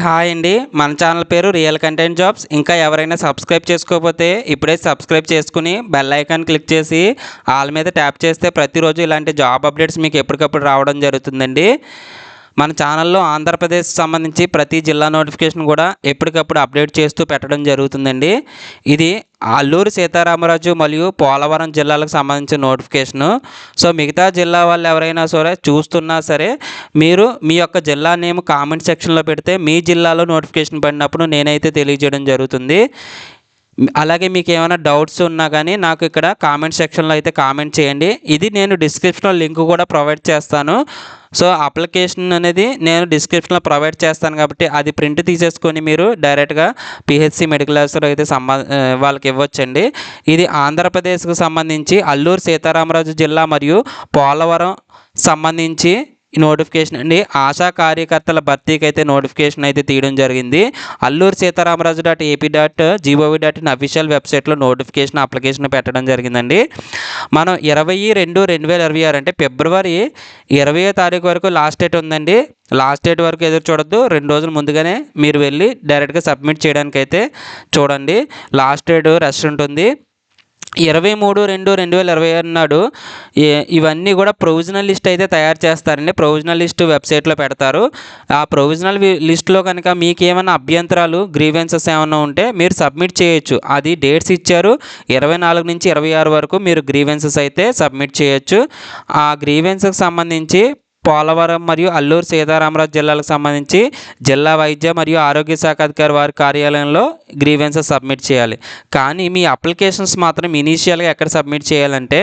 Hi అండి. మన channel పేరు రియల్ కంటెంట్ జాబ్స్. ఇంకా ఎవరైనా సబ్స్క్రైబ్ చేసుకోకపోతే ఇప్పుడే సబ్స్క్రైబ్ చేసుకుని బెల్ ఐకాన్ క్లిక్ చేసి ఆల్ మీద ట్యాప్ చేస్తే ప్రతిరోజు ఇలాంటి జాబ్ అప్డేట్స్ మీకు ఎప్పటికప్పుడు రావడం జరుగుతుందండి. మన ఛానల్లో ఆంధ్రప్రదేశ్ సంబంధించి ప్రతి జిల్లా నోటిఫికేషన్ కూడా ఎప్పటికప్పుడు అప్డేట్ చేస్తూ పెట్టడం జరుగుతుందండి. ఇది అల్లూరు సీతారామరాజు మరియు పోలవరం జిల్లాలకు సంబంధించిన నోటిఫికేషను. సో మిగతా జిల్లా వాళ్ళు ఎవరైనా సరే చూస్తున్నా సరే మీరు మీ యొక్క జిల్లా నేమ్ కామెంట్ సెక్షన్లో పెడితే మీ జిల్లాలో నోటిఫికేషన్ పడినప్పుడు నేనైతే తెలియజేయడం జరుగుతుంది. అలాగే మీకు ఏమైనా డౌట్స్ ఉన్నా కానీ నాకు ఇక్కడ కామెంట్ సెక్షన్లో అయితే కామెంట్ చేయండి. ఇది నేను డిస్క్రిప్షన్లో లింక్ కూడా ప్రొవైడ్ చేస్తాను. సో అప్లికేషన్ అనేది నేను డిస్క్రిప్షన్లో ప్రొవైడ్ చేస్తాను కాబట్టి అది ప్రింట్ తీసేసుకొని మీరు డైరెక్ట్గా పిహెచ్సి మెడికల్ ఆఫీసర్ అయితే వాళ్ళకి ఇవ్వచ్చండి. ఇది ఆంధ్రప్రదేశ్కు సంబంధించి అల్లూరు సీతారామరాజు జిల్లా మరియు పోలవరం సంబంధించి నోటిఫికేషన్ అండి. ఆశా కార్యకర్తల భర్తీకి అయితే నోటిఫికేషన్ అయితే తీయడం జరిగింది. అల్లూరు సీతారామరాజు .ఏపీ.gov.in అఫీషియల్ వెబ్సైట్లో నోటిఫికేషన్ అప్లికేషన్ పెట్టడం జరిగిందండి. మనం 20/2/2026 అంటే ఫిబ్రవరి 20వ తారీఖు వరకు లాస్ట్ డేట్ ఉందండి. లాస్ట్ డేట్ వరకు ఎదురు చూడొద్దు. 2 రోజుల ముందుగానే మీరు వెళ్ళి డైరెక్ట్గా సబ్మిట్ చేయడానికి అయితే చూడండి. లాస్ట్ డేట్ రష్ ఉంటుంది. 23/2/2026 నాడు ఇవన్నీ కూడా ప్రొవిజనల్ లిస్ట్ అయితే తయారు చేస్తారండి. ప్రొవిజనల్ లిస్ట్ వెబ్సైట్లో పెడతారు. ఆ ప్రొవిజనల్ లిస్ట్లో కనుక మీకు ఏమైనా అభ్యంతరాలు గ్రీవెన్సెస్ ఏమైనా ఉంటే మీరు సబ్మిట్ చేయొచ్చు. అది డేట్స్ ఇచ్చారు. 24 నుంచి 26 వరకు మీరు గ్రీవెన్సెస్ అయితే సబ్మిట్ చేయొచ్చు. ఆ గ్రీవెన్స్కి సంబంధించి పోలవరం మరియు అల్లూరు సీతారామరాజు జిల్లాలకు సంబంధించి జిల్లా వైద్య మరియు ఆరోగ్య శాఖ అధికారి వారి కార్యాలయంలో గ్రీవెన్సెస్ సబ్మిట్ చేయాలి. కానీ మీ అప్లికేషన్స్ మాత్రం ఇనీషియల్గా ఎక్కడ సబ్మిట్ చేయాలంటే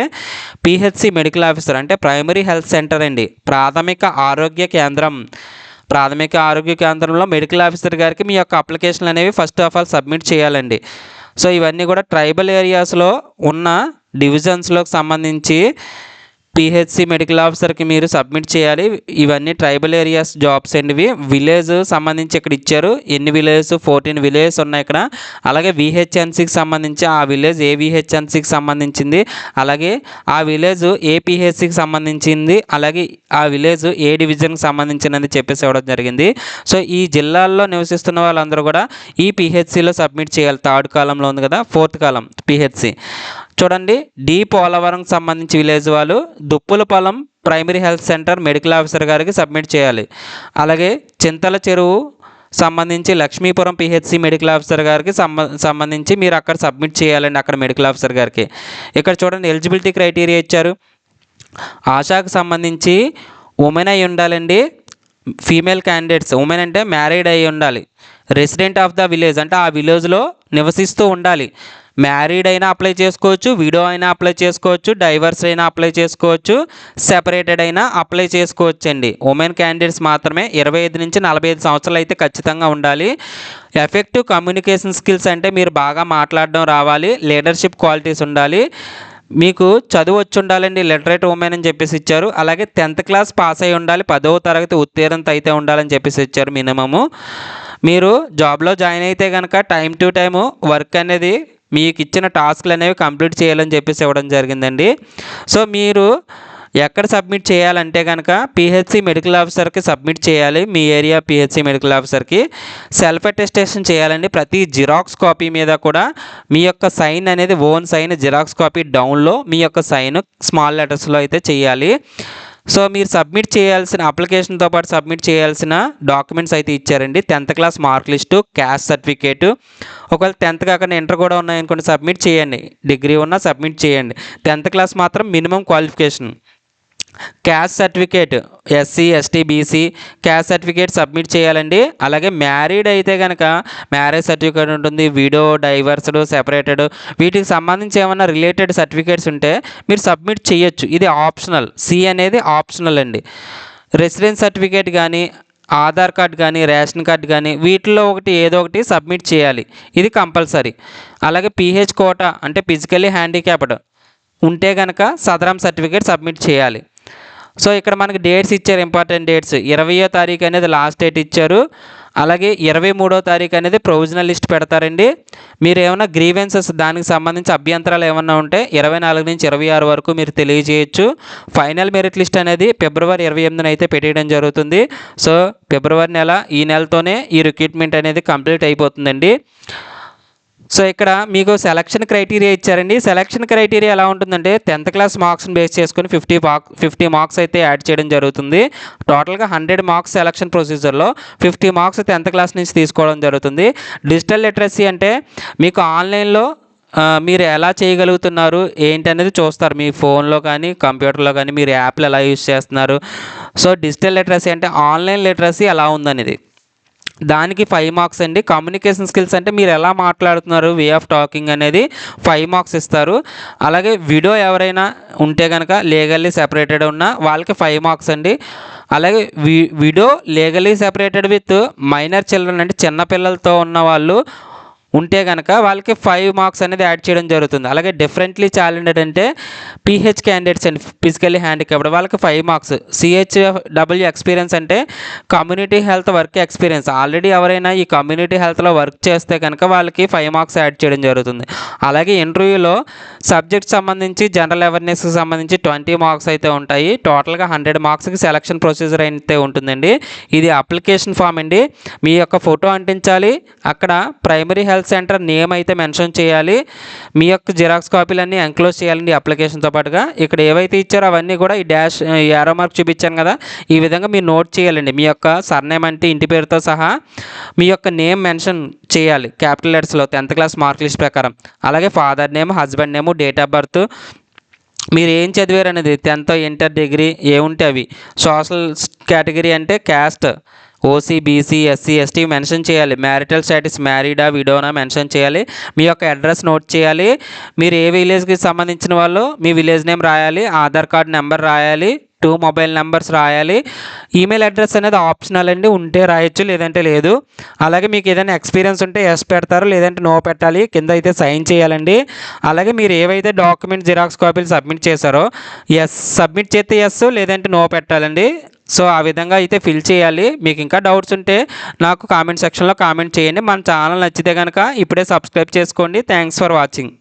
పిహెచ్సి మెడికల్ ఆఫీసర్ అంటే ప్రైమరీ హెల్త్ సెంటర్ అండి, ప్రాథమిక ఆరోగ్య కేంద్రంలో మెడికల్ ఆఫీసర్ గారికి మీ యొక్క అప్లికేషన్లు అనేవి ఫస్ట్ ఆఫ్ ఆల్ సబ్మిట్ చేయాలండి. సో ఇవన్నీ కూడా ట్రైబల్ ఏరియాస్లో ఉన్న డివిజన్స్లోకి సంబంధించి పిహెచ్సి మెడికల్ ఆఫీసర్కి మీరు సబ్మిట్ చేయాలి. ఇవన్నీ ట్రైబల్ ఏరియాస్ జాబ్స్ అండి. ఇవి విలేజ్ సంబంధించి ఇక్కడ ఇచ్చారు. ఎన్ని విలేజెస్ 14 విలేజెస్ ఉన్నాయి ఇక్కడ. అలాగే విహెచ్ఎన్సికి సంబంధించి ఆ విలేజ్ ఏ విహెచ్ఎన్సికి సంబంధించింది, అలాగే ఆ విలేజ్ ఏ పిహెచ్సికి సంబంధించింది, అలాగే ఆ విలేజ్ ఏ డివిజన్కి సంబంధించినది చెప్పేసి ఇవ్వడం జరిగింది. సో ఈ జిల్లాల్లో నివసిస్తున్న వాళ్ళందరూ కూడా ఈ పిహెచ్సిలో సబ్మిట్ చేయాలి. 3rd కాలంలో ఉంది కదా, 4th కాలం పిహెచ్సి చూడండి. పోలవరంకి సంబంధించి విలేజ్ వాళ్ళు Duppulapalem primary health centre medical officer గారికి సబ్మిట్ చేయాలి. అలాగే చింతల చెరువు సంబంధించి లక్ష్మీపురం పిహెచ్సి మెడికల్ ఆఫీసర్ గారికి సంబంధించి మీరు అక్కడ సబ్మిట్ చేయాలండి, అక్కడ మెడికల్ ఆఫీసర్ గారికి. ఇక్కడ చూడండి ఎలిజిబిలిటీ క్రైటీరియా ఇచ్చారు. ఆశాకు సంబంధించి ఉమెన్ అయి ఉండాలండి. ఫీమేల్ క్యాండిడేట్స్ ఉమెన్ అంటే మ్యారీడ్ అయి ఉండాలి. రెసిడెంట్ ఆఫ్ ద విలేజ్ అంటే ఆ విలేజ్లో నివసిస్తూ ఉండాలి. మ్యారీడ్ అయినా అప్లై చేసుకోవచ్చు, విడో అయినా అప్లై చేసుకోవచ్చు, డైవర్స్ అయినా అప్లై చేసుకోవచ్చు, సెపరేటెడ్ అయినా అప్లై చేసుకోవచ్చు అండి. ఉమెన్ క్యాండిడేట్స్ మాత్రమే. 25 నుంచి 45 సంవత్సరాలు అయితే ఖచ్చితంగా ఉండాలి. ఎఫెక్టివ్ కమ్యూనికేషన్ స్కిల్స్ అంటే మీరు బాగా మాట్లాడడం రావాలి. లీడర్షిప్ క్వాలిటీస్ ఉండాలి. మీకు చదువు వచ్చి ఉండాలండి, లిటరేట్ ఉమెన్ అని చెప్పేసి ఇచ్చారు. అలాగే 10th క్లాస్ పాస్ అయి ఉండాలి, 10వ తరగతి ఉత్తీర్ణత అయితే ఉండాలని చెప్పేసి ఇచ్చారు మినిమము. మీరు జాబ్లో జాయిన్ అయితే కనుక టైం టు టైము వర్క్ అనేది మీకు ఇచ్చిన టాస్క్లు అనేవి కంప్లీట్ చేయాలని చెప్పేసి ఇవ్వడం జరిగిందండి. సో మీరు ఎక్కడ సబ్మిట్ చేయాలంటే కనుక పిహెచ్సి మెడికల్ ఆఫీసర్కి సబ్మిట్ చేయాలి. మీ ఏరియా పిహెచ్సి మెడికల్ ఆఫీసర్కి సెల్ఫ్ అటెస్టేషన్ చేయాలండి. ప్రతి జిరాక్స్ కాపీ మీద కూడా మీ యొక్క సైన్ అనేది ఓన్ సైన్ జిరాక్స్ కాపీ డౌన్లో మీ యొక్క సైన్ స్మాల్ లెటర్స్లో అయితే చేయాలి. సో మీరు సబ్మిట్ చేయాల్సిన అప్లికేషన్తో పాటు సబ్మిట్ చేయాల్సిన డాక్యుమెంట్స్ అయితే ఇచ్చారండి. 10th class mark list, caste certificate. ఒకవేళ 10th కాకుండా ఇంటర్ కూడా ఉన్నాయనుకోండి సబ్మిట్ చేయండి. డిగ్రీ ఉన్నా సబ్మిట్ చేయండి. 10th క్లాస్ మాత్రం minimum qualification. Caste certificate SC ST BC caste certificate submit చేయాలండి. అలాగే మ్యారీడ్ అయితే కనుక మ్యారేజ్ సర్టిఫికేట్ ఉంటుంది. విడో, డైవర్స్డ్, సెపరేటెడ్ వీటికి సంబంధించి ఏమైనా రిలేటెడ్ సర్టిఫికేట్స్ ఉంటే మీరు సబ్మిట్ చేయొచ్చు. ఇది ఆప్షనల్. సి అనేది ఆప్షనల్ అండి. రెసిడెన్స్ సర్టిఫికేట్ కానీ, ఆధార్ కార్డ్ కానీ, రేషన్ కార్డ్ కానీ వీటిలో ఏదో ఒకటి సబ్మిట్ చేయాలి. ఇది కంపల్సరీ. అలాగే పిహెచ్ కోటా అంటే ఫిజికల్లీ హ్యాండిక్యాప్డ్ ఉంటే కనుక సదరం సర్టిఫికేట్ సబ్మిట్ చేయాలి. సో ఇక్కడ మనకి డేట్స్ ఇచ్చారు, ఇంపార్టెంట్ డేట్స్. 20వ తారీఖు అనేది లాస్ట్ డేట్ ఇచ్చారు. అలాగే 23వ తారీఖు అనేది ప్రొవిజనల్ లిస్ట్ పెడతారండి. మీరు ఏమైనా గ్రీవెన్సెస్ దానికి సంబంధించి అభ్యంతరాలు ఏమన్నా ఉంటే 24 నుంచి 26 వరకు మీరు తెలియజేయచ్చు. ఫైనల్ మెరిట్ లిస్ట్ అనేది ఫిబ్రవరి 28న అయితే పెట్టేయడం జరుగుతుంది. సో ఫిబ్రవరి నెల ఈ నెలతోనే ఈ రిక్రూట్మెంట్ అనేది కంప్లీట్ అయిపోతుందండి. సో ఇక్కడ మీకు సెలక్షన్ క్రైటీరియా ఇచ్చారండి. సెలక్షన్ క్రైటీరియా ఎలా ఉంటుందంటే 10th క్లాస్ మార్క్స్ని బేస్ చేసుకుని 50 మార్క్స్ అయితే యాడ్ చేయడం జరుగుతుంది. టోటల్గా 100 మార్క్స్ సెలక్షన్ ప్రొసీజర్లో 50 మార్క్స్ 10th క్లాస్ నుంచి తీసుకోవడం జరుగుతుంది. డిజిటల్ లిటరసీ అంటే మీకు ఆన్లైన్లో మీరు ఎలా చేయగలుగుతున్నారు ఏంటి అనేది చూస్తారు. మీ ఫోన్లో కానీ కంప్యూటర్లో కానీ మీరు యాప్లు ఎలా యూజ్ చేస్తున్నారు. సో డిజిటల్ లిటరసీ అంటే ఆన్లైన్ లిటరసీ ఎలా ఉందనేది, దానికి 5 మార్క్స్ అండి. కమ్యూనికేషన్ స్కిల్స్ అంటే మీరు ఎలా మాట్లాడుతున్నారు, వే ఆఫ్ టాకింగ్ అనేది 5 మార్క్స్ ఇస్తారు. అలాగే వీడియో ఎవరైనా ఉంటే కనుక లీగల్లీ సెపరేటెడ్ ఉన్న వాళ్ళకి 5 మార్క్స్ అండి. అలాగే widow legally separated with minor children అంటే చిన్నపిల్లలతో ఉన్న వాళ్ళు ఉంటే కనుక వాళ్ళకి 5 మార్క్స్ అనేది యాడ్ చేయడం జరుగుతుంది. అలాగే డిఫరెంట్లీ టాలెంటెడ్ అంటే pH candidates and physically handicapped వాళ్ళకి 5 మార్క్స్. సిహెచ్డబ్ల్యూ ఎక్స్పీరియన్స్ అంటే community health work experience, already ఎవరైనా ఈ కమ్యూనిటీ హెల్త్లో వర్క్ చేస్తే కనుక వాళ్ళకి 5 మార్క్స్ యాడ్ చేయడం జరుగుతుంది. అలాగే ఇంటర్వ్యూలో సబ్జెక్ట్ సంబంధించి జనరల్ అవేర్నెస్కి సంబంధించి 20 మార్క్స్ అయితే ఉంటాయి. టోటల్గా 100 మార్క్స్కి సెలక్షన్ ప్రొసీజర్ అయితే ఉంటుందండి. ఇది అప్లికేషన్ ఫామ్ అండి. మీ యొక్క ఫోటో అంటించాలి, అక్కడ ప్రైమరీ హెల్త్ సెంటర్ నేమ్ అయితే మెన్షన్ చేయాలి, మీ యొక్క జిరాక్స్ కాపీలన్నీ ఎంక్లోజ్ చేయాలండి అప్లికేషన్తో పాటుగా. ఇక్కడ ఏవైతే ఇచ్చారో అవన్నీ కూడా ఈ డాష్ యారో మార్క్ చూపించాను కదా, ఈ విధంగా మీరు నోట్ చేయాలండి. మీ యొక్క సర్నేమ్ అంటే ఇంటి పేరుతో సహా మీ యొక్క నేమ్ మెన్షన్ చేయాలి క్యాపిటల్ లెటర్స్లో 10th క్లాస్ మార్క్ లిస్ట్ ప్రకారం. అలాగే father name, husband name, date of birth, మీరు ఏం చదివారు అనేది 10th ఇంటర్ డిగ్రీ ఏముంటే అవి, సోషల్ కేటగిరీ అంటే caste, OC, BC, SC, ST mention చేయాలి. మ్యారిటల్ స్టేటస్ మ్యారీడా విడోనా మెన్షన్ చేయాలి. మీ యొక్క అడ్రస్ నోట్ చేయాలి. మీరు ఏ విలేజ్కి సంబంధించిన వాళ్ళు మీ విలేజ్ నేమ్ రాయాలి, ఆధార్ కార్డ్ నెంబర్ రాయాలి, 2 మొబైల్ నెంబర్స్ రాయాలి. ఈమెయిల్ అడ్రస్ అనేది ఆప్షనల్ అండి, ఉంటే రాయొచ్చు లేదంటే లేదు. అలాగే మీకు ఏదైనా ఎక్స్పీరియన్స్ ఉంటే ఎస్ పెడతారు, లేదంటే నో పెట్టాలి. కింద అయితే సైన్ చేయాలండి. అలాగే మీరు ఏవైతే డాక్యుమెంట్ జిరాక్స్ కాపీలు సబ్మిట్ చేశారో ఎస్ సబ్మిట్ చేస్తే ఎస్, లేదంటే నో పెట్టాలండి. సో ఆ విధంగా అయితే ఫిల్ చేయాలి. మీకు ఇంకా డౌట్స్ ఉంటే నాకు కామెంట్ సెక్షన్లో కామెంట్ చేయండి. మన ఛానల్ నచ్చితే కనుక ఇప్పుడే సబ్స్క్రైబ్ చేసుకోండి. Thanks for watching.